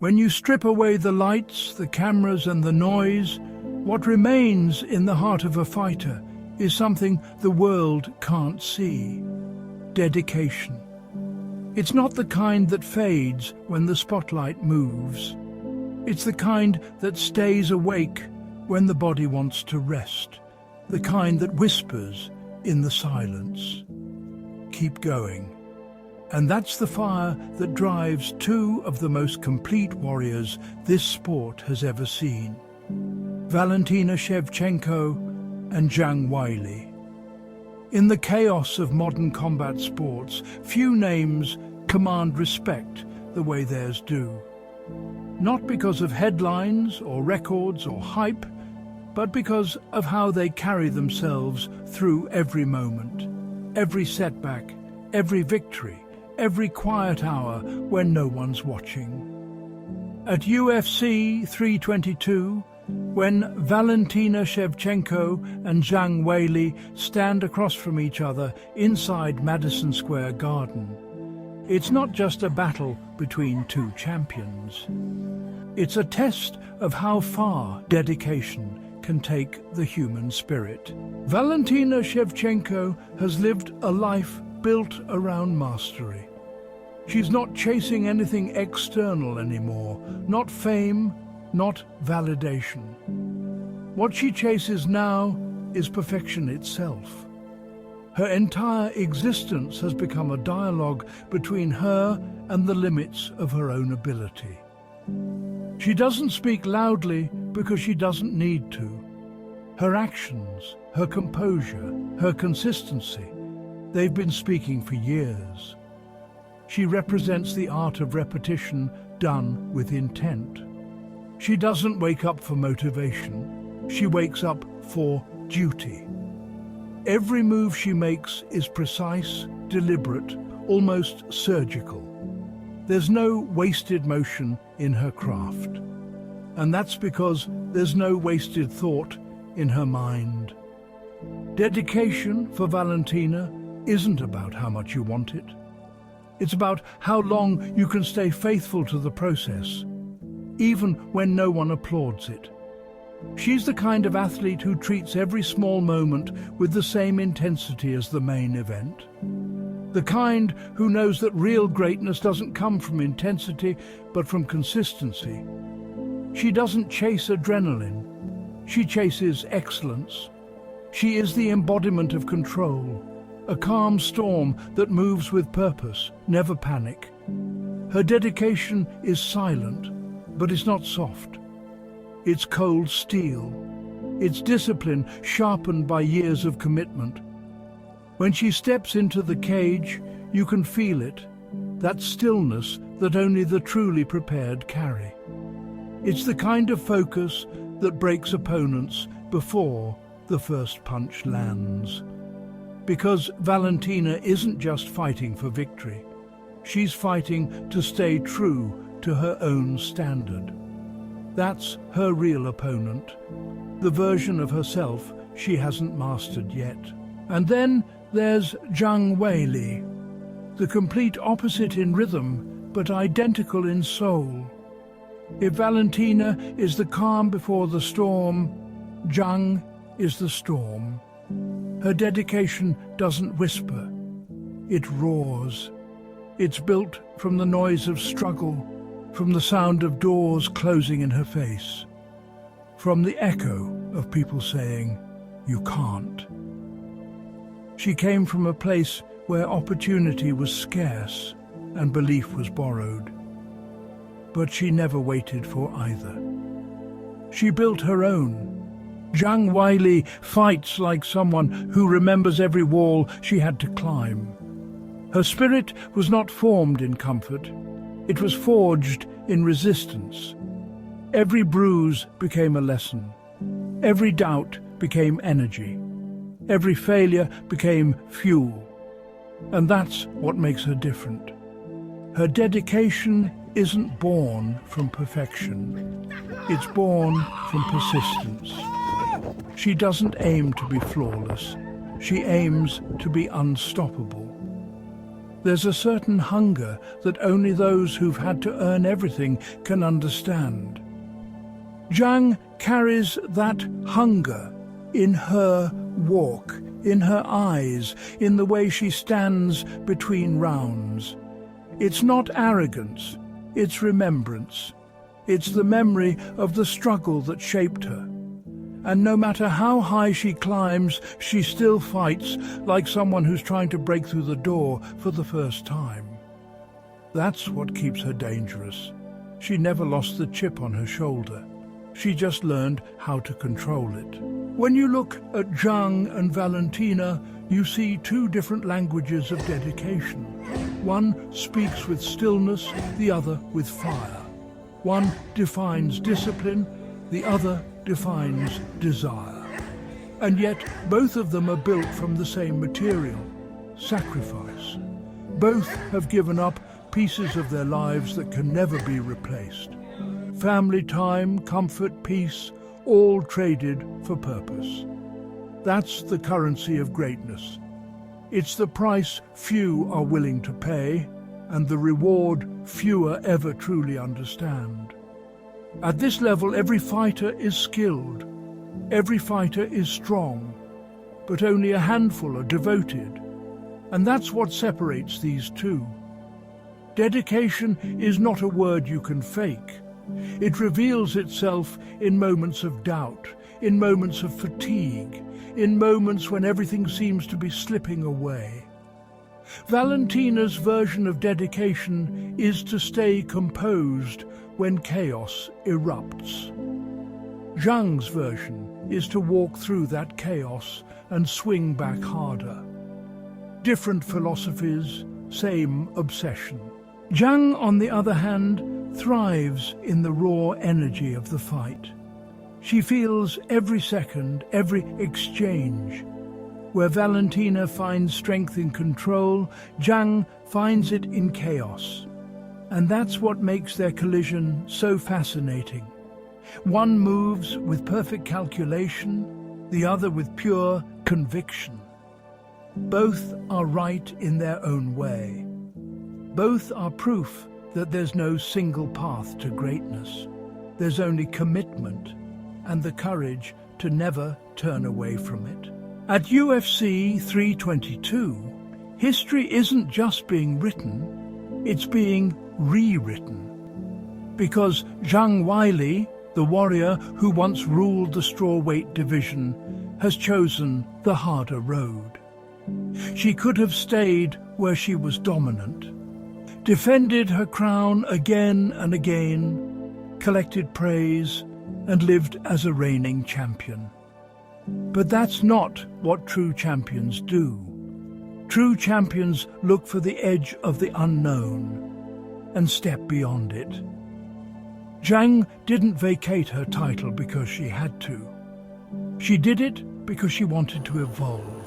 When you strip away the lights, the cameras and the noise, what remains in the heart of a fighter is something the world can't see: dedication. It's not the kind that fades when the spotlight moves. It's the kind that stays awake when the body wants to rest, the kind that whispers in the silence. Keep going. And that's the fire that drives two of the most complete warriors this sport has ever seen: Valentina Shevchenko and Zhang Weili. In the chaos of modern combat sports, few names command respect the way theirs do. Not because of headlines or records or hype, but because of how they carry themselves through every moment, every setback, every victory, every quiet hour when no one's watching. At UFC 322, when Valentina Shevchenko and Zhang Weili stand across from each other inside Madison Square Garden, it's not just a battle between two champions. It's a test of how far dedication can take the human spirit. Valentina Shevchenko has lived a life built around mastery. She's not chasing anything external anymore, not fame, not validation. What she chases now is perfection itself. Her entire existence has become a dialogue between her and the limits of her own ability. She doesn't speak loudly because she doesn't need to. Her actions, her composure, her consistency, they've been speaking for years. She represents the art of repetition done with intent. She doesn't wake up for motivation. She wakes up for duty. Every move she makes is precise, deliberate, almost surgical. There's no wasted motion in her craft. And that's because there's no wasted thought in her mind. Dedication for Valentina isn't about how much you want it. It's about how long you can stay faithful to the process, even when no one applauds it. She's the kind of athlete who treats every small moment with the same intensity as the main event. The kind who knows that real greatness doesn't come from intensity, but from consistency. She doesn't chase adrenaline. She chases excellence. She is the embodiment of control, a calm storm that moves with purpose, never panic. Her dedication is silent, but it's not soft. It's cold steel. It's discipline sharpened by years of commitment. When she steps into the cage, you can feel it, that stillness that only the truly prepared carry. It's the kind of focus that breaks opponents before the first punch lands. Because Valentina isn't just fighting for victory. She's fighting to stay true to her own standard. That's her real opponent, the version of herself she hasn't mastered yet. And then there's Jang Weili, the complete opposite in rhythm, but identical in soul. If Valentina is the calm before the storm, Zhang is the storm. Her dedication doesn't whisper, it roars. It's built from the noise of struggle, from the sound of doors closing in her face, from the echo of people saying, "You can't." She came from a place where opportunity was scarce and belief was borrowed. But she never waited for either. She built her own. Jang Weili fights like someone who remembers every wall she had to climb. Her spirit was not formed in comfort. It was forged in resistance. Every bruise became a lesson. Every doubt became energy. Every failure became fuel. And that's what makes her different. Her dedication isn't born from perfection. It's born from persistence. She doesn't aim to be flawless. She aims to be unstoppable. There's a certain hunger that only those who've had to earn everything can understand. Zhang carries that hunger in her walk, in her eyes, in the way she stands between rounds. It's not arrogance, it's remembrance. It's the memory of the struggle that shaped her. And no matter how high she climbs, she still fights like someone who's trying to break through the door for the first time. That's what keeps her dangerous. She never lost the chip on her shoulder. She just learned how to control it. When you look at Zhang and Valentina, you see two different languages of dedication. One speaks with stillness, the other with fire. One defines discipline, the other defines desire. And yet both of them are built from the same material, sacrifice. Both have given up pieces of their lives that can never be replaced. Family time, comfort, peace, all traded for purpose. That's the currency of greatness. It's the price few are willing to pay, and the reward fewer ever truly understand. At this level, every fighter is skilled, every fighter is strong, but only a handful are devoted. And that's what separates these two. Dedication is not a word you can fake. It reveals itself in moments of doubt, in moments of fatigue, in moments when everything seems to be slipping away. Valentina's version of dedication is to stay composed when chaos erupts. Zhang's version is to walk through that chaos and swing back harder. Different philosophies, same obsession. Zhang, on the other hand, thrives in the raw energy of the fight. She feels every second, every exchange. Where Valentina finds strength in control, Zhang finds it in chaos. And that's what makes their collision so fascinating. One moves with perfect calculation, the other with pure conviction. Both are right in their own way. Both are proof that there's no single path to greatness. There's only commitment and the courage to never turn away from it. At UFC 322, history isn't just being written, it's being rewritten. Because Jang Wy, the warrior who once ruled the strawweight division, has chosen the harder road. She could have stayed where she was dominant, defended her crown again and again, collected praise, and lived as a reigning champion. But that's not what true champions do. True champions look for the edge of the unknown and step beyond it. Zhang didn't vacate her title because she had to. She did it because she wanted to evolve.